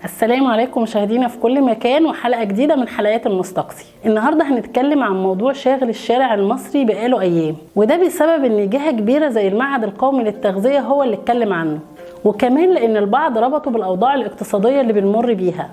السلام عليكم مشاهدينا في كل مكان، وحلقة جديدة من حلقات المستقصي. النهاردة هنتكلم عن موضوع شاغل الشارع المصري بقاله أيام، وده بسبب ان جهة كبيرة زي المعهد القومي للتغذية هو اللي اتكلم عنه، وكمان لان البعض ربطوا بالأوضاع الاقتصادية اللي بنمر بيها.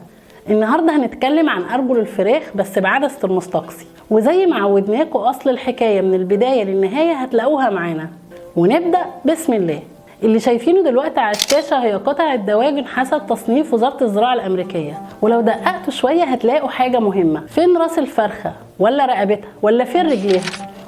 النهاردة هنتكلم عن أرجل الفراخ بس بعدسة المستقصي، وزي ما عودناكم أصل الحكاية من البداية للنهاية هتلاقوها معانا. ونبدأ بسم الله. اللي شايفينه دلوقتي على الشاشة هي قطع الدواجن حسب تصنيف وزارة الزراعة الأمريكية، ولو دققتوا شوية هتلاقوا حاجة مهمة، فين راس الفرخة ولا رقبتها ولا فين رجليها.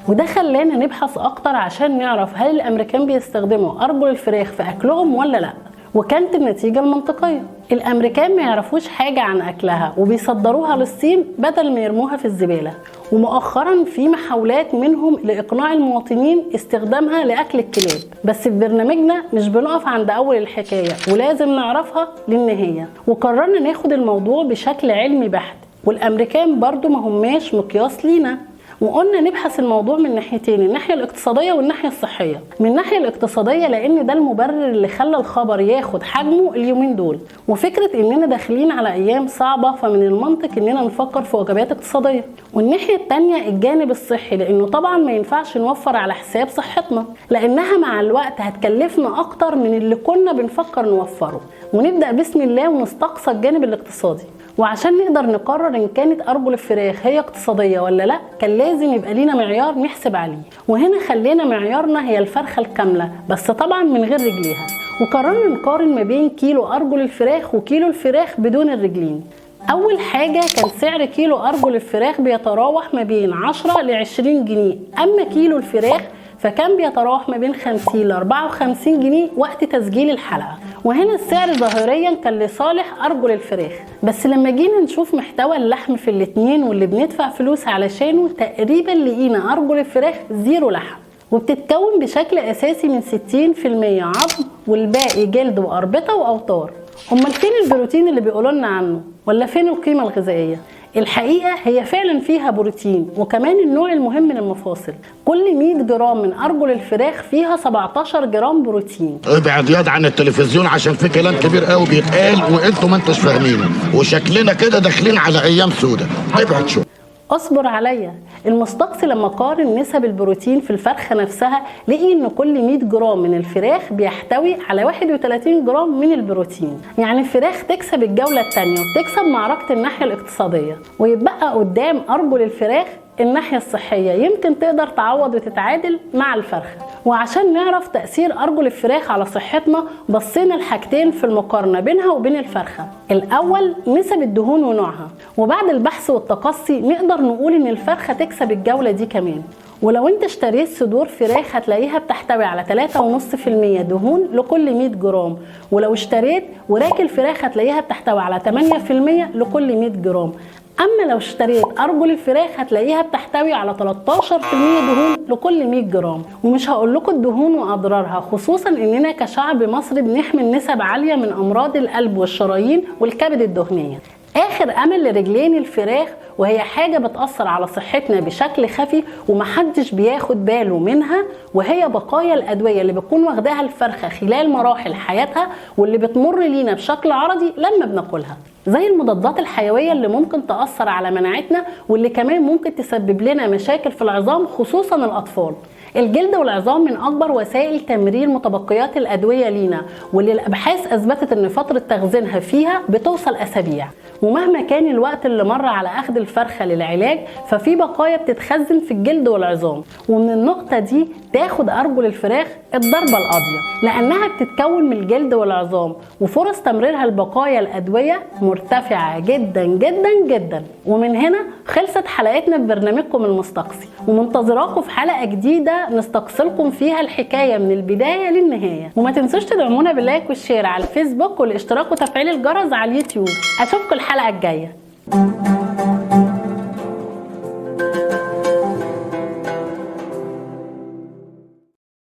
وده خلانا نبحث أكتر عشان نعرف هل الأمريكان بيستخدموا أرجل الفراخ في أكلهم ولا لأ، وكانت النتيجة المنطقية. الأمريكان ما يعرفوش حاجة عن أكلها وبيصدروها للصين بدل ما يرموها في الزبالة، ومؤخرا في محاولات منهم لإقناع المواطنين استخدامها لأكل الكلاب. بس في برنامجنا مش بنقف عند أول الحكاية، ولازم نعرفها للنهاية، وقررنا ناخد الموضوع بشكل علمي بحت، والأمريكان برضو ما هماش مقياس لينا. وقلنا نبحث الموضوع من ناحيتين، الناحية الاقتصادية والناحية الصحية. من الناحية الاقتصادية لأن ده المبرر اللي خلى الخبر ياخد حجمه اليومين دول، وفكرة إننا داخلين على أيام صعبة، فمن المنطق إننا نفكر في وجبات اقتصادية. والناحية التانية الجانب الصحي، لأنه طبعا ما ينفعش نوفر على حساب صحتنا، لأنها مع الوقت هتكلفنا أكتر من اللي كنا بنفكر نوفره. ونبدأ بسم الله ونستقصى الجانب الاقتصادي. وعشان نقدر نقرر ان كانت ارجل الفراخ هي اقتصاديه ولا لا، كان لازم يبقى لينا معيار نحسب عليه، وهنا خلينا معيارنا هي الفرخه الكامله بس طبعا من غير رجليها. وقررنا نقارن ما بين كيلو ارجل الفراخ وكيلو الفراخ بدون الرجلين. اول حاجه كان سعر كيلو ارجل الفراخ بيتراوح ما بين 10 ل 20 جنيه، اما كيلو الفراخ فكان بيتراوح ما بين 50 ل 54 جنيه وقت تسجيل الحلقة. وهنا السعر ظاهريا كان لصالح أرجل الفراخ، بس لما جينا نشوف محتوى اللحم في الاتنين واللي بندفع فلوس علشانه، تقريبا لقينا أرجل الفراخ زيرو لحم، وبتتكون بشكل أساسي من 60% عظم والباقي جلد وأربطة وأوتار. أمال فين البروتين اللي بيقولوا لنا عنه؟ ولا فين القيمة الغذائية؟ الحقيقة هي فعلا فيها بروتين، وكمان النوع المهم من المفاصل. كل 100 جرام من أرجل الفراخ فيها 17 جرام بروتين. ابعد ياض عن التلفزيون عشان في كلام كبير قوي بيتقال وانتوا ما انتوش فاهمينه، وشكلنا كده داخلين على ايام سودة. ابعد شوية. اصبر عليا. المستقصي لما قارن نسب البروتين في الفرخه نفسها لقي ان كل 100 جرام من الفراخ بيحتوي على 31 جرام من البروتين. يعني الفراخ تكسب الجوله الثانيه وتكسب معركه الناحيه الاقتصاديه، ويبقى قدام ارجل الفراخ الناحية الصحية يمكن تقدر تعوض وتتعادل مع الفرخة. وعشان نعرف تأثير أرجل الفراخ على صحتنا بصينا لحاجتين في المقارنة بينها وبين الفرخة. الأول نسب الدهون ونوعها، وبعد البحث والتقصي نقدر نقول إن الفرخة تكسب الجولة دي كمان. ولو انت اشتريت صدور فراخ هتلاقيها بتحتوي على 3.5% دهون لكل 100 جرام، ولو اشتريت وراك الفراخ هتلاقيها بتحتوي على 8% لكل 100 جرام. اما لو اشتريت ارجل الفراخ هتلاقيها بتحتوي على 13% دهون لكل 100 جرام. ومش هقول لكم الدهون واضرارها، خصوصا اننا كشعب مصري بنحمل نسب عاليه من امراض القلب والشرايين والكبد الدهنيه. اخر امل لرجلين الفراخ، وهي حاجه بتاثر على صحتنا بشكل خفي ومحدش بياخد باله منها، وهي بقايا الادويه اللي بتكون واخداها الفرخه خلال مراحل حياتها، واللي بتمر لينا بشكل عرضي لما بناكلها، زي المضادات الحيويه اللي ممكن تاثر على مناعتنا، واللي كمان ممكن تسبب لنا مشاكل في العظام خصوصا الاطفال. الجلد والعظام من اكبر وسائل تمرير متبقيات الادويه لينا، واللي الابحاث اثبتت ان فتره تخزينها فيها بتوصل اسابيع. ومهما كان الوقت اللي مر على اخذ الفرخه للعلاج، ففي بقايا بتتخزن في الجلد والعظام. ومن النقطه دي تاخد ارجل الفراخ الضربه القاضيه، لانها بتتكون من الجلد والعظام، وفرص تمريرها البقايا الادويه مرتفعه جدا جدا جدا. ومن هنا خلصت حلقتنا ببرنامجكم المستقصي، ومنتظراكم في حلقه جديده نستقصلكم فيها الحكايه من البدايه للنهايه. وما تنسوش تدعمونا باللايك والشير على الفيسبوك والاشتراك وتفعيل الجرس على اليوتيوب. اشوفكم الحلقه الجايه.